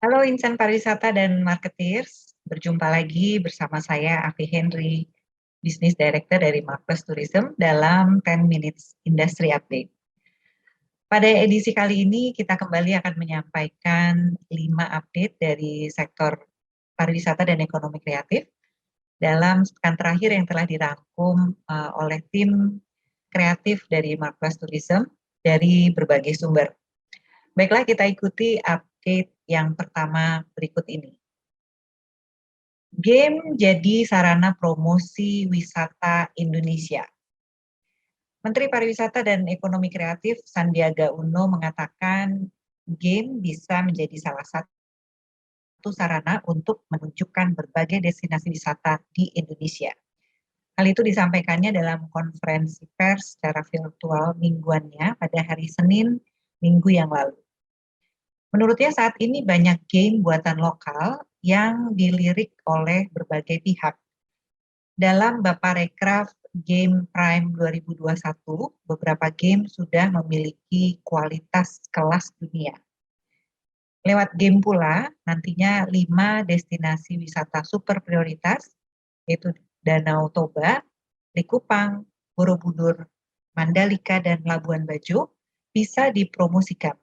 Halo insan pariwisata dan marketeers, berjumpa lagi bersama saya Afi Henry, Business Director dari Marquest Tourism dalam 10 Minutes Industry Update. Pada edisi kali ini kita kembali akan menyampaikan 5 update dari sektor pariwisata dan ekonomi kreatif dalam sepekan terakhir yang telah dirangkum oleh tim kreatif dari Marquest Tourism dari berbagai sumber. Baiklah, kita ikuti update yang pertama berikut ini. Game jadi sarana promosi wisata Indonesia. Menteri Pariwisata dan Ekonomi Kreatif Sandiaga Uno mengatakan game bisa menjadi salah satu sarana untuk menunjukkan berbagai destinasi wisata di Indonesia. Hal itu disampaikannya dalam konferensi pers secara virtual mingguannya pada hari Senin minggu yang lalu. Menurutnya saat ini banyak game buatan lokal yang dilirik oleh berbagai pihak. Dalam Baparekraf Game Prime 2021, beberapa game sudah memiliki kualitas kelas dunia. Lewat game pula, nantinya 5 destinasi wisata super prioritas, yaitu Danau Toba, Likupang, Borobudur, Mandalika, dan Labuan Bajo, bisa dipromosikan.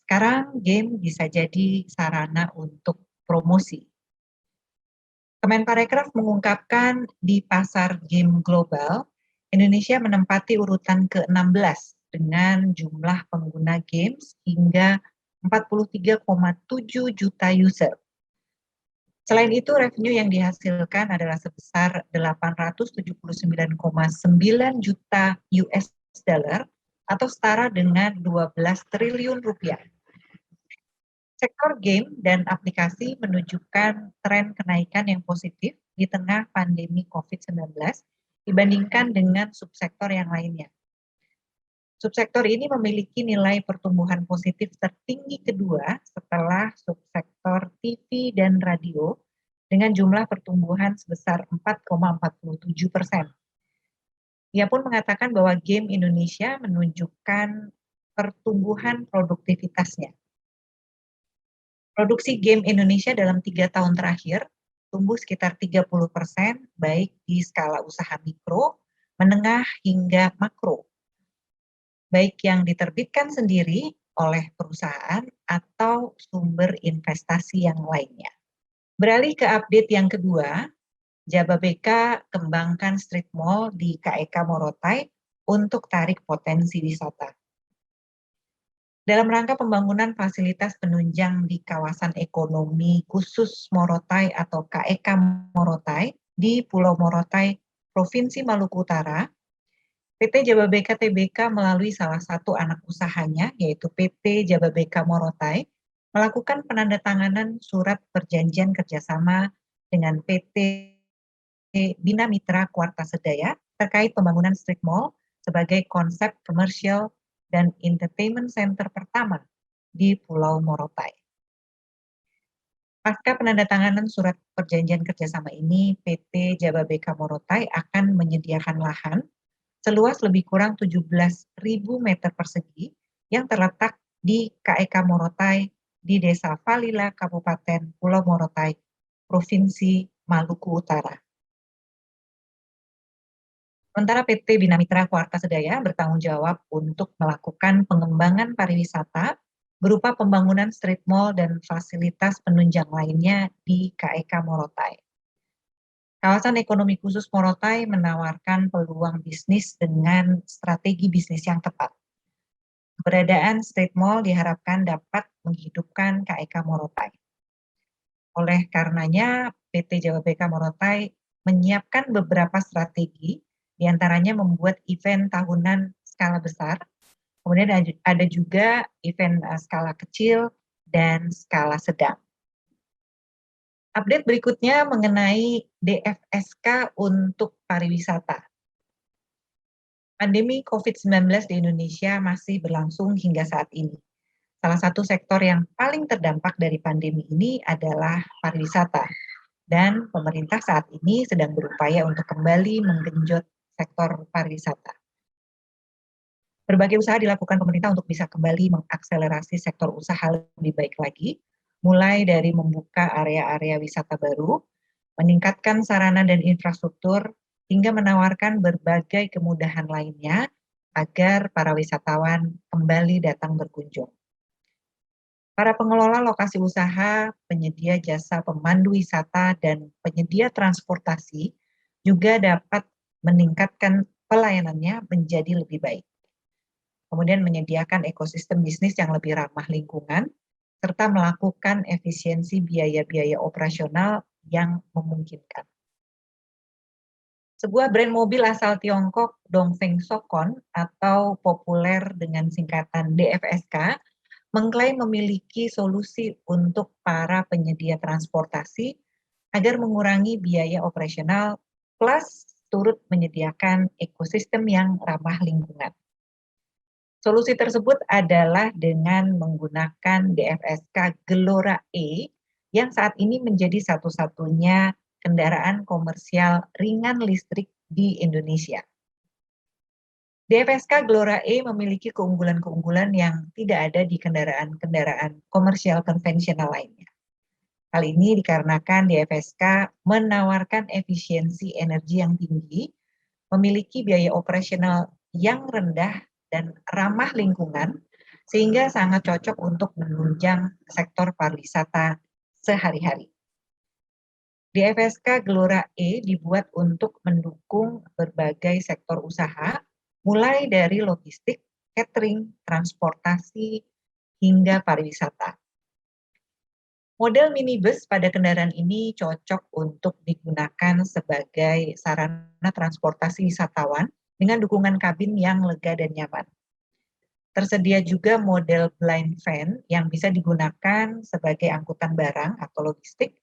Sekarang game bisa jadi sarana untuk promosi. Kemenparekraf mengungkapkan di pasar game global, Indonesia menempati urutan ke-16 dengan jumlah pengguna games hingga 43,7 juta user. Selain itu, revenue yang dihasilkan adalah sebesar 879,9 juta US dollar atau setara dengan 12 triliun rupiah. Sektor game dan aplikasi menunjukkan tren kenaikan yang positif di tengah pandemi COVID-19 dibandingkan dengan subsektor yang lainnya. Subsektor ini memiliki nilai pertumbuhan positif tertinggi kedua setelah subsektor TV dan radio dengan jumlah pertumbuhan sebesar 4,47%. Ia pun mengatakan bahwa game Indonesia menunjukkan pertumbuhan produktivitasnya. Produksi game Indonesia dalam 3 tahun terakhir tumbuh sekitar 30%, baik di skala usaha mikro, menengah, hingga makro. Baik yang diterbitkan sendiri oleh perusahaan atau sumber investasi yang lainnya. Beralih ke update yang kedua, Jababeka kembangkan street mall di KEK Morotai untuk tarik potensi wisata. Dalam rangka pembangunan fasilitas penunjang di kawasan ekonomi khusus Morotai atau KEK Morotai di Pulau Morotai, Provinsi Maluku Utara, PT Jababeka Tbk melalui salah satu anak usahanya, yaitu PT Jababeka Morotai, melakukan penandatanganan surat perjanjian kerjasama dengan PT Bina Mitra Kuarta Sedaya terkait pembangunan street mall sebagai konsep komersial dan entertainment center pertama di Pulau Morotai. Pasca penandatanganan surat perjanjian kerjasama ini, PT Jababeka Morotai akan menyediakan lahan seluas lebih kurang 17.000 meter persegi yang terletak di KEK Morotai di Desa Falila, Kabupaten Pulau Morotai, Provinsi Maluku Utara. Sementara PT Bina Mitra Kuarta Sedaya bertanggung jawab untuk melakukan pengembangan pariwisata berupa pembangunan street mall dan fasilitas penunjang lainnya di KEK Morotai. Kawasan ekonomi khusus Morotai menawarkan peluang bisnis dengan strategi bisnis yang tepat. Keberadaan street mall diharapkan dapat menghidupkan KEK Morotai. Oleh karenanya, PT Jababeka Morotai menyiapkan beberapa strategi, diantaranya membuat event tahunan skala besar, kemudian ada juga event skala kecil dan skala sedang. Update berikutnya mengenai DFSK untuk pariwisata. Pandemi COVID-19 di Indonesia masih berlangsung hingga saat ini. Salah satu sektor yang paling terdampak dari pandemi ini adalah pariwisata. Dan pemerintah saat ini sedang berupaya untuk kembali menggenjot sektor pariwisata. Berbagai usaha dilakukan pemerintah untuk bisa kembali mengakselerasi sektor usaha lebih baik lagi, mulai dari membuka area-area wisata baru, meningkatkan sarana dan infrastruktur, hingga menawarkan berbagai kemudahan lainnya agar para wisatawan kembali datang berkunjung. Para pengelola lokasi usaha, penyedia jasa pemandu wisata, dan penyedia transportasi juga dapat meningkatkan pelayanannya menjadi lebih baik. Kemudian menyediakan ekosistem bisnis yang lebih ramah lingkungan, serta melakukan efisiensi biaya-biaya operasional yang memungkinkan. Sebuah brand mobil asal Tiongkok, Dongfeng Sokon, atau populer dengan singkatan DFSK, mengklaim memiliki solusi untuk para penyedia transportasi agar mengurangi biaya operasional plus turut menyediakan ekosistem yang ramah lingkungan. Solusi tersebut adalah dengan menggunakan DFSK Gelora E yang saat ini menjadi satu-satunya kendaraan komersial ringan listrik di Indonesia. DFSK Gelora E memiliki keunggulan-keunggulan yang tidak ada di kendaraan-kendaraan komersial konvensional lainnya. Hal ini dikarenakan DFSK menawarkan efisiensi energi yang tinggi, memiliki biaya operasional yang rendah dan ramah lingkungan, sehingga sangat cocok untuk menunjang sektor pariwisata sehari-hari. DFSK Gelora E dibuat untuk mendukung berbagai sektor usaha, mulai dari logistik, catering, transportasi, hingga pariwisata. Model minibus pada kendaraan ini cocok untuk digunakan sebagai sarana transportasi wisatawan dengan dukungan kabin yang lega dan nyaman. Tersedia juga model blind van yang bisa digunakan sebagai angkutan barang atau logistik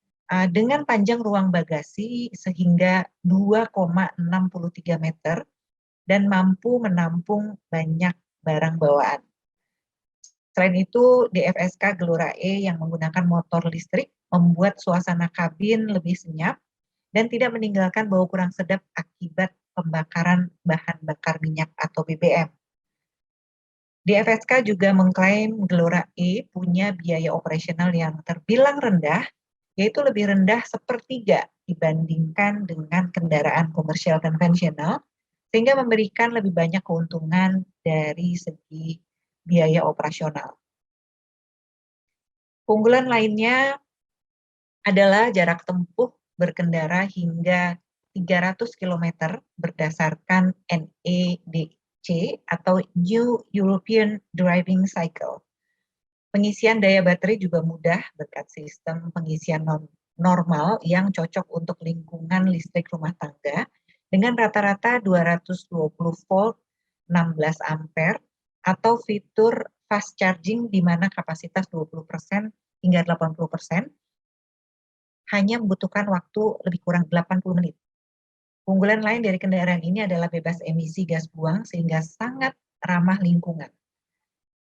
dengan panjang ruang bagasi sehingga 2,63 meter dan mampu menampung banyak barang bawaan. Selain itu, DFSK Gelora E yang menggunakan motor listrik membuat suasana kabin lebih senyap dan tidak meninggalkan bau kurang sedap akibat pembakaran bahan bakar minyak atau BBM. DFSK juga mengklaim Gelora E punya biaya operasional yang terbilang rendah, yaitu lebih rendah sepertiga dibandingkan dengan kendaraan komersial konvensional, sehingga memberikan lebih banyak keuntungan dari segi biaya operasional. Keunggulan lainnya adalah jarak tempuh berkendara hingga 300 km berdasarkan NEDC atau New European Driving Cycle. Pengisian daya baterai juga mudah berkat sistem pengisian normal yang cocok untuk lingkungan listrik rumah tangga dengan rata-rata 220 volt 16 ampere atau fitur fast charging di mana kapasitas 20% hingga 80% hanya membutuhkan waktu lebih kurang 80 menit. Keunggulan lain dari kendaraan ini adalah bebas emisi gas buang sehingga sangat ramah lingkungan.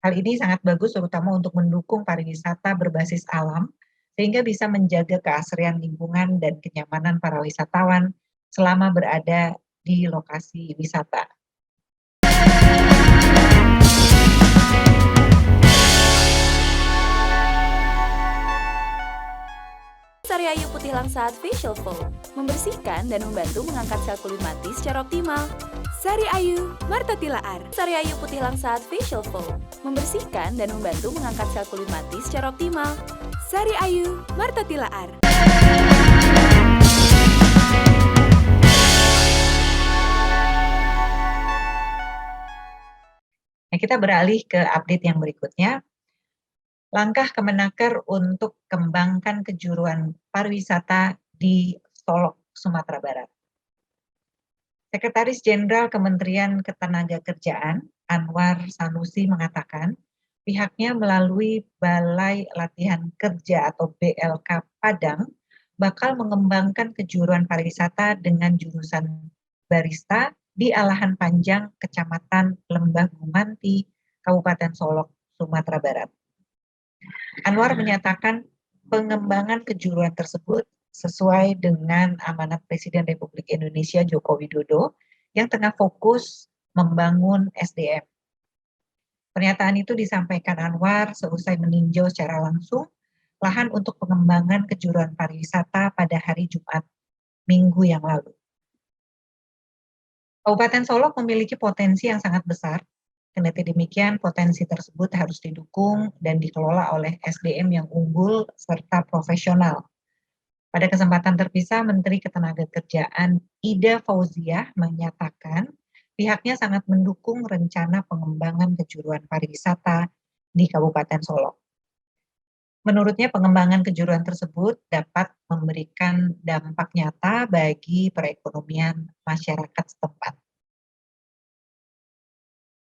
Hal ini sangat bagus terutama untuk mendukung pariwisata berbasis alam sehingga bisa menjaga keasrian lingkungan dan kenyamanan para wisatawan selama berada di lokasi wisata. Sari Ayu Putih Langsat Facial Foam membersihkan dan membantu mengangkat sel kulit mati secara optimal. Sari Ayu Marta Tilaar. Sari Ayu Putih Langsat Facial Foam membersihkan dan membantu mengangkat sel kulit mati secara optimal. Sari Ayu Marta Tilaar. Nah, kita beralih ke update yang berikutnya. Langkah Kemenaker untuk kembangkan kejuruan pariwisata di Solok, Sumatera Barat. Sekretaris Jenderal Kementerian Ketenagakerjaan Anwar Sanusi mengatakan, pihaknya melalui Balai Latihan Kerja atau BLK Padang bakal mengembangkan kejuruan pariwisata dengan jurusan barista di Alahan Panjang, Kecamatan Lembah Gumanti, Kabupaten Solok, Sumatera Barat. Anwar menyatakan pengembangan kejuruan tersebut sesuai dengan amanat Presiden Republik Indonesia Joko Widodo yang tengah fokus membangun SDM. Pernyataan itu disampaikan Anwar seusai meninjau secara langsung lahan untuk pengembangan kejuruan pariwisata pada hari Jumat minggu yang lalu. Kabupaten Solok memiliki potensi yang sangat besar. Kendati demikian, potensi tersebut harus didukung dan dikelola oleh SDM yang unggul serta profesional. Pada kesempatan terpisah, Menteri Ketenagakerjaan Ida Fauziah menyatakan pihaknya sangat mendukung rencana pengembangan kejuruan pariwisata di Kabupaten Solok. Menurutnya, pengembangan kejuruan tersebut dapat memberikan dampak nyata bagi perekonomian masyarakat setempat.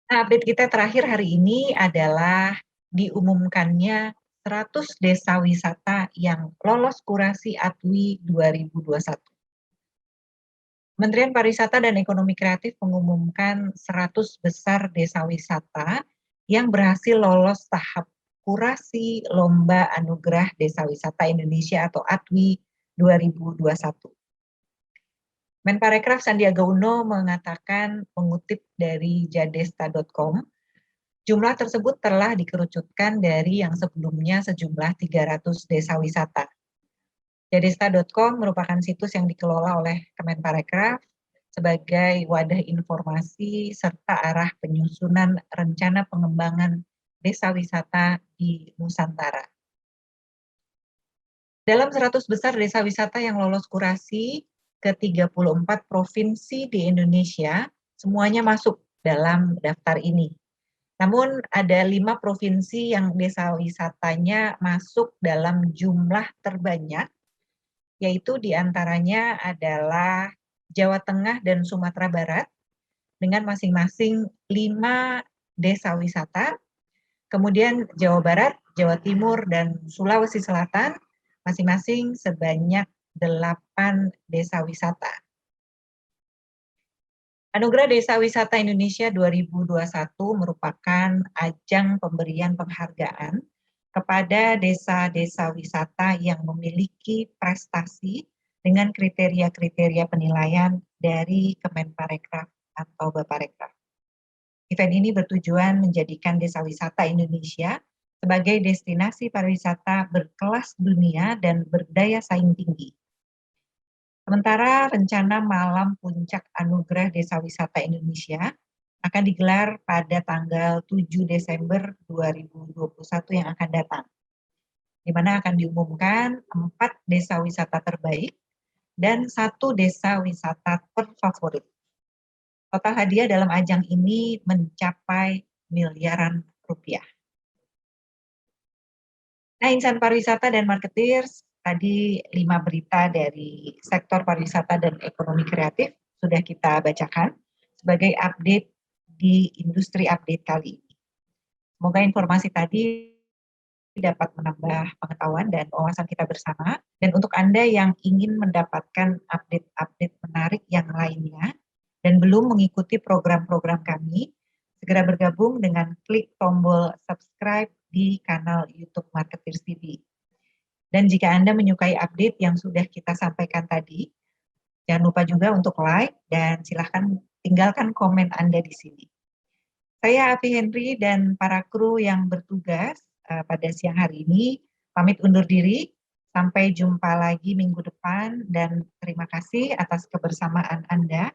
Nah, update kita terakhir hari ini adalah diumumkannya 100 desa wisata yang lolos kurasi ATWI 2021. Kementerian Pariwisata dan Ekonomi Kreatif mengumumkan 100 besar desa wisata yang berhasil lolos tahap kurasi Lomba Anugerah Desa Wisata Indonesia atau ATWI 2021. Menparekraf Sandiaga Uno mengatakan, mengutip dari jadesta.com, jumlah tersebut telah dikerucutkan dari yang sebelumnya sejumlah 300 desa wisata. Jadesta.com merupakan situs yang dikelola oleh Kemenparekraf sebagai wadah informasi serta arah penyusunan rencana pengembangan desa wisata di Nusantara. Dalam 100 besar desa wisata yang lolos kurasi ke 34 provinsi di Indonesia, semuanya masuk dalam daftar ini. Namun ada 5 provinsi yang desa wisatanya masuk dalam jumlah terbanyak, yaitu diantaranya adalah Jawa Tengah dan Sumatera Barat dengan masing-masing 5 desa wisata, kemudian Jawa Barat, Jawa Timur, dan Sulawesi Selatan masing-masing sebanyak 8 desa wisata. Anugerah Desa Wisata Indonesia 2021 merupakan ajang pemberian penghargaan kepada desa-desa wisata yang memiliki prestasi dengan kriteria-kriteria penilaian dari Kemenparekraf atau Baparekraf. Event ini bertujuan menjadikan desa wisata Indonesia sebagai destinasi pariwisata berkelas dunia dan berdaya saing tinggi. Sementara rencana Malam Puncak Anugerah Desa Wisata Indonesia akan digelar pada tanggal 7 Desember 2021 yang akan datang, di mana akan diumumkan 4 desa wisata terbaik dan 1 desa wisata terfavorit. Total hadiah dalam ajang ini mencapai miliaran rupiah. Nah, insan pariwisata dan marketeers, tadi 5 berita dari sektor pariwisata dan ekonomi kreatif sudah kita bacakan sebagai update di industri update kali ini. Semoga informasi tadi dapat menambah pengetahuan dan wawasan kita bersama. Dan untuk Anda yang ingin mendapatkan update-update menarik yang lainnya dan belum mengikuti program-program kami, segera bergabung dengan klik tombol subscribe di kanal YouTube Marketeers TV. Dan jika Anda menyukai update yang sudah kita sampaikan tadi, jangan lupa juga untuk like dan silahkan tinggalkan komen Anda di sini. Saya Afi Henry dan para kru yang bertugas pada siang hari ini pamit undur diri. Sampai jumpa lagi minggu depan dan terima kasih atas kebersamaan Anda.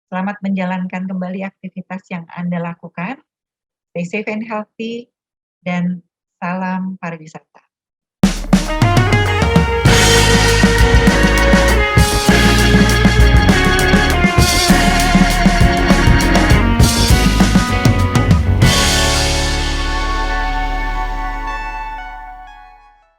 Selamat menjalankan kembali aktivitas yang Anda lakukan. Stay safe and healthy dan salam pariwisata.